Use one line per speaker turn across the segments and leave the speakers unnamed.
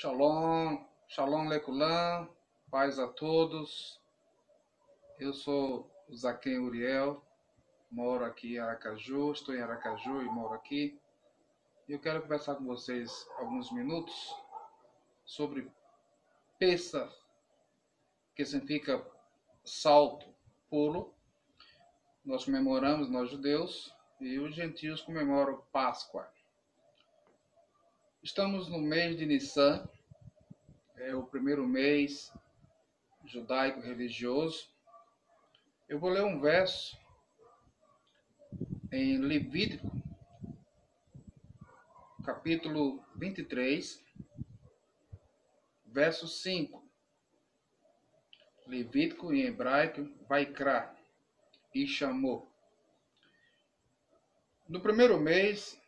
Shalom, Shalom Leculam, paz a todos. Eu sou Zaquém Uriel, moro aqui em Aracaju, estou em Aracaju e moro aqui. E eu quero conversar com vocês alguns minutos sobre Pêssar, que significa salto, pulo. Nós comemoramos, nós judeus, e os gentios comemoram Páscoa. Estamos no mês de Nissan, é o primeiro mês judaico religioso. Eu vou ler um verso em Levítico, capítulo 23, verso 5. Levítico em hebraico, Vaikra, e chamou. No primeiro mês,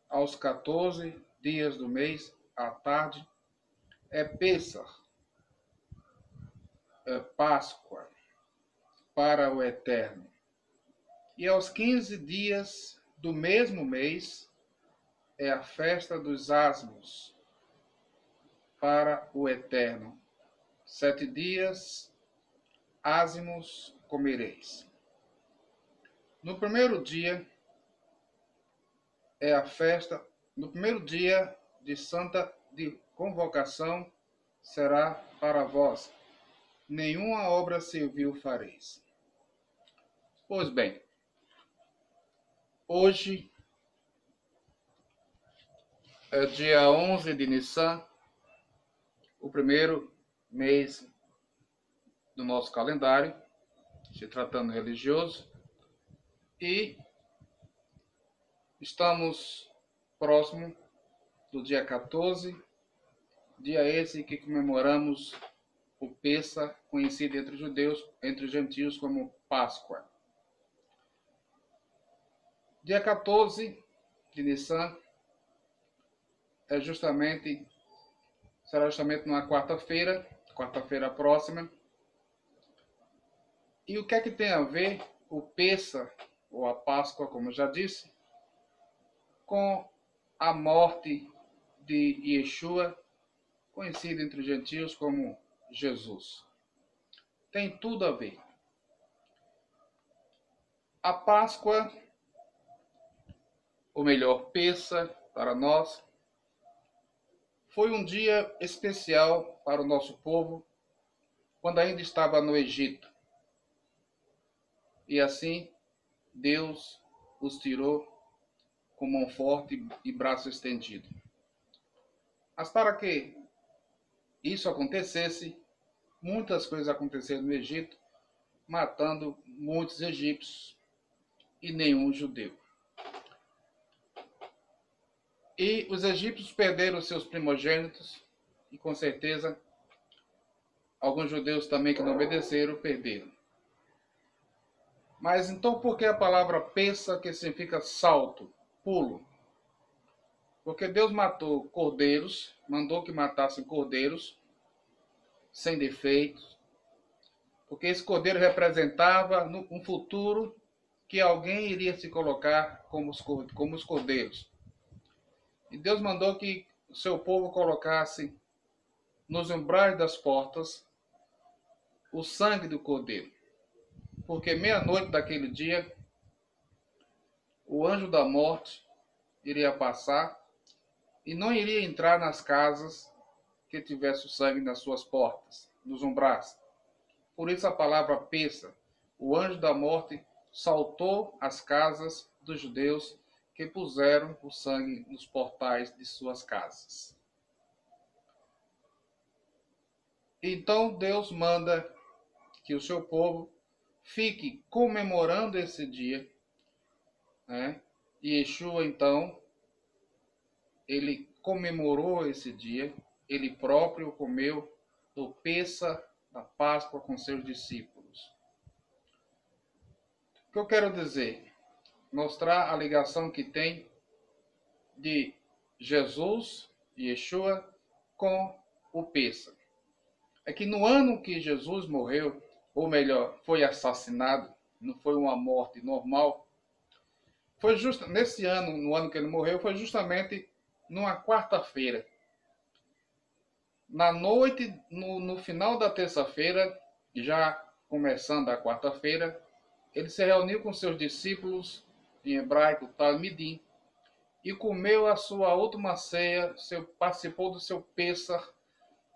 aos 14 dias do mês, à tarde, é Pêssar, é Páscoa, para o Eterno. E aos 15 dias do mesmo mês, é a festa dos asmos, para o Eterno. 7 dias, ázimos comereis. No primeiro dia é a festa, no primeiro dia de santa de convocação será para vós. Nenhuma obra servil fareis. Pois bem, hoje é dia 11 de Nissan, o primeiro mês do nosso calendário, se tratando religioso, e estamos próximo do dia 14, dia esse que comemoramos o Pêssar, conhecido entre os judeus, entre os gentios como Páscoa. Dia 14 de Nissan será justamente numa quarta-feira próxima. E o que é que tem a ver o Pêssar, ou a Páscoa, como eu já disse, com a morte de Yeshua, conhecido entre os gentios como Jesus? Tem tudo a ver. A Páscoa, ou melhor, Pêssar, para nós, foi um dia especial para o nosso povo, quando ainda estava no Egito. E assim, Deus os tirou com mão forte e braço estendido. Mas para que isso acontecesse, muitas coisas aconteceram no Egito, matando muitos egípcios e nenhum judeu. E os egípcios perderam seus primogênitos, e com certeza alguns judeus também que não obedeceram perderam. Mas então por que a palavra Pêssar, que significa salto, pulo? Porque Deus matou cordeiros, mandou que matassem cordeiros sem defeitos, porque esse cordeiro representava um futuro que alguém iria se colocar como os cordeiros. E Deus mandou que o seu povo colocasse nos umbrais das portas o sangue do cordeiro. Porque meia-noite daquele dia, o anjo da morte iria passar e não iria entrar nas casas que tivesse o sangue nas suas portas, nos umbrais. Por isso a palavra Pêssar, o anjo da morte saltou as casas dos judeus que puseram o sangue nos portais de suas casas. Então Deus manda que o seu povo fique comemorando esse dia, né? E Yeshua, então, ele comemorou esse dia, ele próprio comeu o Pêssar da Páscoa com seus discípulos. O que eu quero dizer? Mostrar a ligação que tem de Jesus, Yeshua, com o Pêssar. É que no ano que Jesus morreu, ou melhor, foi assassinado, não foi uma morte normal, foi nesse ano, no ano que ele morreu, foi justamente numa quarta-feira. Na noite, no final da terça-feira, já começando a quarta-feira, ele se reuniu com seus discípulos, em hebraico, Talmidim, e comeu a sua última ceia, participou do seu Pêssar,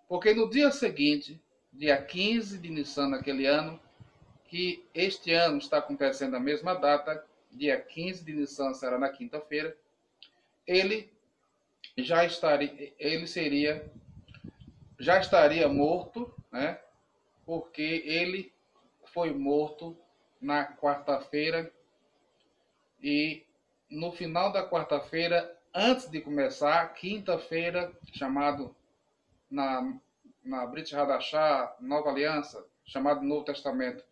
porque no dia seguinte, dia 15 de Nissan naquele ano, que este ano está acontecendo a mesma data, dia 15 de Nissan será na quinta-feira, ele já estaria morto, né? Porque ele foi morto na quarta-feira e no final da quarta-feira, antes de começar, quinta-feira, chamado na, na Brit Hadashah, Nova Aliança, chamado Novo Testamento,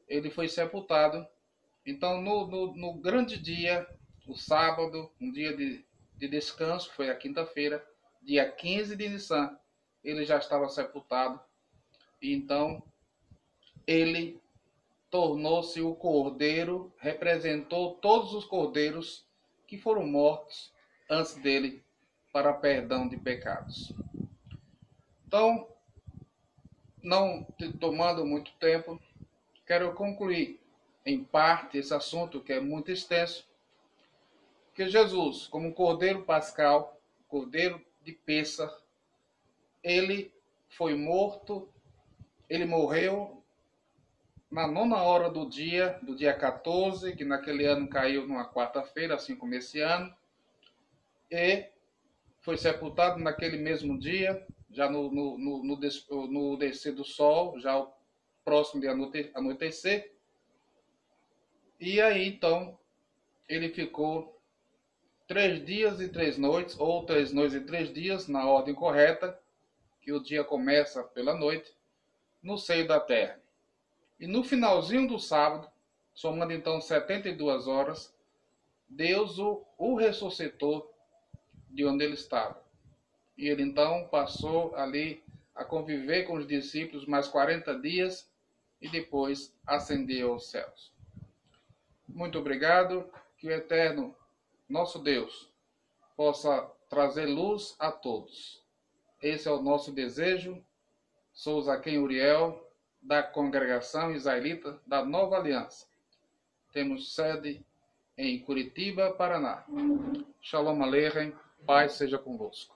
ele foi sepultado. Então, no grande dia, o sábado, um dia de descanso, foi a quinta-feira, dia 15 de Nissan, ele já estava sepultado. E então, ele tornou-se o cordeiro, representou todos os cordeiros que foram mortos antes dele para perdão de pecados. Então, não tomando muito tempo, quero concluir em parte esse assunto que é muito extenso, que Jesus, como um cordeiro pascal, cordeiro de Pêssar, ele foi morto, ele morreu na nona hora do dia 14, que naquele ano caiu numa quarta-feira, assim como esse ano, e foi sepultado naquele mesmo dia, já no descer do sol, já próximo de anoitecer. E aí, então, ele ficou 3 dias e 3 noites, ou 3 noites e 3 dias, na ordem correta, que o dia começa pela noite, no seio da terra. E no finalzinho do sábado, somando então 72 horas, Deus o ressuscitou de onde ele estava. E ele então passou ali a conviver com os discípulos mais 40 dias e depois ascendeu aos céus. Muito obrigado, que o eterno nosso Deus possa trazer luz a todos. Esse é o nosso desejo. Sou Zaquém Uriel, da Congregação Israelita da Nova Aliança. Temos sede em Curitiba, Paraná. Shalom Aleichem, paz seja convosco.